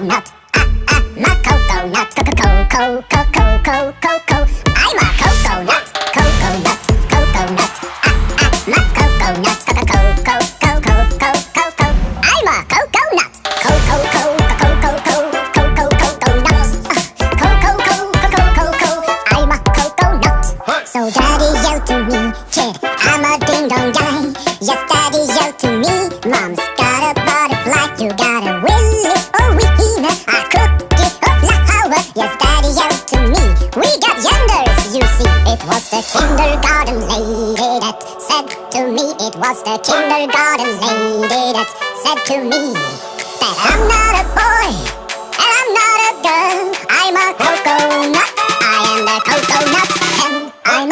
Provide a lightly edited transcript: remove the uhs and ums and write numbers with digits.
coconut. My coconut. Co-co-co-co-co-co-co. I'm a coconut. Coconut. Coconut. My coconut. Co-co-co-co-co-co-co. I'm a coconut. Co-co-co-co-co-co-co-co-co-coconut. Co-co-co-co-co-co-co. I'm a coconut. So daddy yelled to me, kid, I'm a ding-dong guy. Yes, daddy yelled to me, mom's got a butterfly. You got a willy or wiener, a cookie or flower. Yes, daddy yelled to me, we got genders, you see. It was the kindergarten lady that said to me, it was the kindergarten lady that said to me, that I'm not a boy and I'm not a girl. I'm a coconut. I am the coconut and I'm a